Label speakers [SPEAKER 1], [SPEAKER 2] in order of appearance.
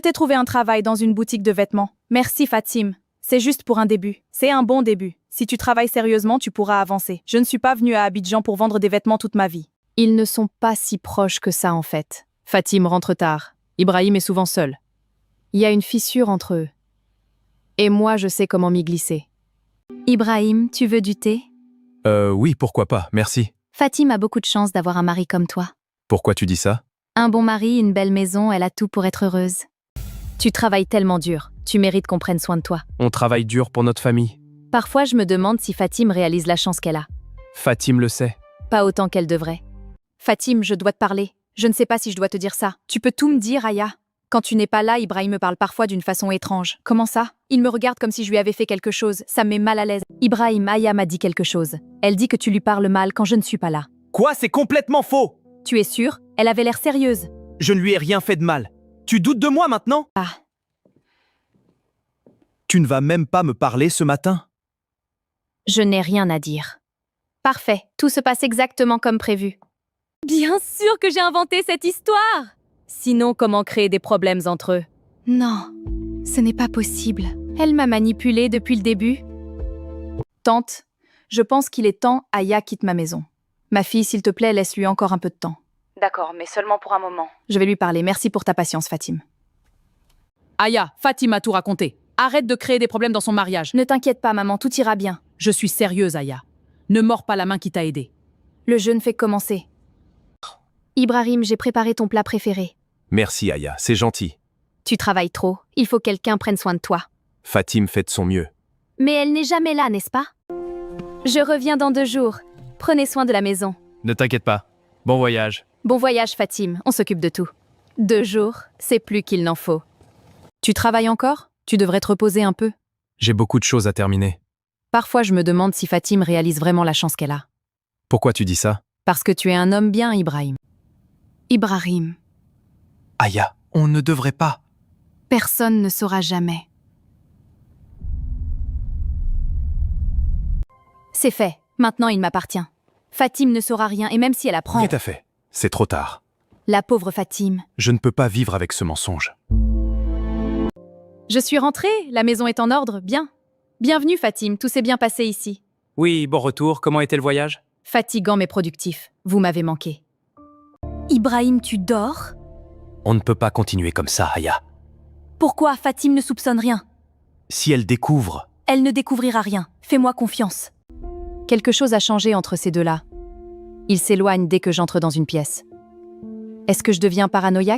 [SPEAKER 1] T'ai trouvé un travail dans une boutique de vêtements. Merci Fatim. C'est juste pour un début. C'est un bon début. Si tu travailles sérieusement, tu pourras avancer. Je ne suis pas venue à Abidjan pour vendre des vêtements toute ma vie. Ils ne sont pas si proches que ça en fait. Fatim rentre tard. Ibrahim est souvent seul. Il y a une fissure entre eux. Et moi, je sais comment m'y glisser.
[SPEAKER 2] Ibrahim, tu veux du thé?
[SPEAKER 3] Oui, pourquoi pas, merci.
[SPEAKER 2] Fatim a beaucoup de chance d'avoir un mari comme toi.
[SPEAKER 3] Pourquoi tu dis ça?
[SPEAKER 2] Un bon mari, une belle maison, elle a tout pour être heureuse.
[SPEAKER 1] Tu travailles tellement dur. Tu mérites qu'on prenne soin de toi.
[SPEAKER 3] On travaille dur pour notre famille.
[SPEAKER 1] Parfois, je me demande si Fatim réalise la chance qu'elle a.
[SPEAKER 3] Fatim le sait.
[SPEAKER 1] Pas autant qu'elle devrait. Fatim, je dois te parler. Je ne sais pas si je dois te dire ça. Tu peux tout me dire, Aya. Quand tu n'es pas là, Ibrahim me parle parfois d'une façon étrange. Comment ça? Il me regarde comme si je lui avais fait quelque chose. Ça me met mal à l'aise. Ibrahim, Aya m'a dit quelque chose. Elle dit que tu lui parles mal quand je ne suis pas là.
[SPEAKER 4] Quoi? C'est complètement faux!
[SPEAKER 1] Tu es sûre? Elle avait l'air sérieuse.
[SPEAKER 4] Je ne lui ai rien fait de mal. Tu doutes de moi maintenant?
[SPEAKER 1] Ah.
[SPEAKER 4] Tu ne vas même pas me parler ce matin?
[SPEAKER 1] Je n'ai rien à dire. Parfait, tout se passe exactement comme prévu. Bien sûr que j'ai inventé cette histoire! Sinon, comment créer des problèmes entre eux?
[SPEAKER 2] Non, ce n'est pas possible.
[SPEAKER 1] Elle m'a manipulée depuis le début. Tante, je pense qu'il est temps Aya quitte ma maison. Ma fille, s'il te plaît, laisse-lui encore un peu de temps. D'accord, mais seulement pour un moment. Je vais lui parler. Merci pour ta patience, Fatim.
[SPEAKER 5] Aya, Fatim a tout raconté. Arrête de créer des problèmes dans son mariage.
[SPEAKER 1] Ne t'inquiète pas, maman, tout ira bien.
[SPEAKER 5] Je suis sérieuse, Aya. Ne mords pas la main qui t'a aidée.
[SPEAKER 1] Le jeu ne fait que commencer.
[SPEAKER 2] Ibrahim, j'ai préparé ton plat préféré.
[SPEAKER 3] Merci Aya, c'est gentil.
[SPEAKER 2] Tu travailles trop. Il faut que quelqu'un prenne soin de toi.
[SPEAKER 3] Fatim fait de son mieux.
[SPEAKER 2] Mais elle n'est jamais là, n'est-ce pas? Je reviens dans 2 jours. Prenez soin de la maison.
[SPEAKER 3] Ne t'inquiète pas. Bon voyage.
[SPEAKER 1] Bon voyage, Fatim. On s'occupe de tout. 2 jours, c'est plus qu'il n'en faut. Tu travailles encore? Tu devrais te reposer un peu.
[SPEAKER 3] J'ai beaucoup de choses à terminer.
[SPEAKER 1] Parfois, je me demande si Fatim réalise vraiment la chance qu'elle a.
[SPEAKER 3] Pourquoi tu dis ça?
[SPEAKER 1] Parce que tu es un homme bien, Ibrahim.
[SPEAKER 2] Ibrahim,
[SPEAKER 4] Aya, on ne devrait pas.
[SPEAKER 2] personne ne saura jamais.
[SPEAKER 1] C'est fait. Maintenant, il m'appartient. Fatim ne saura rien, et même si elle apprend...
[SPEAKER 3] Tout à fait. C'est trop tard.
[SPEAKER 1] La pauvre Fatim.
[SPEAKER 3] Je ne peux pas vivre avec ce mensonge.
[SPEAKER 1] Je suis rentrée, la maison est en ordre, bien. Bienvenue, Fatim, tout s'est bien passé ici.
[SPEAKER 4] Oui, bon retour. Comment était le voyage?
[SPEAKER 1] Fatigant mais productif. Vous m'avez manqué.
[SPEAKER 2] Ibrahim, tu dors?
[SPEAKER 4] On ne peut pas continuer comme ça, Aya.
[SPEAKER 2] Pourquoi Fatim ne soupçonne rien?
[SPEAKER 4] Si elle découvre...
[SPEAKER 2] Elle ne découvrira rien. Fais-moi confiance.
[SPEAKER 1] Quelque chose a changé entre ces deux-là. Ils s'éloignent dès que j'entre dans une pièce. Est-ce que je deviens paranoïaque?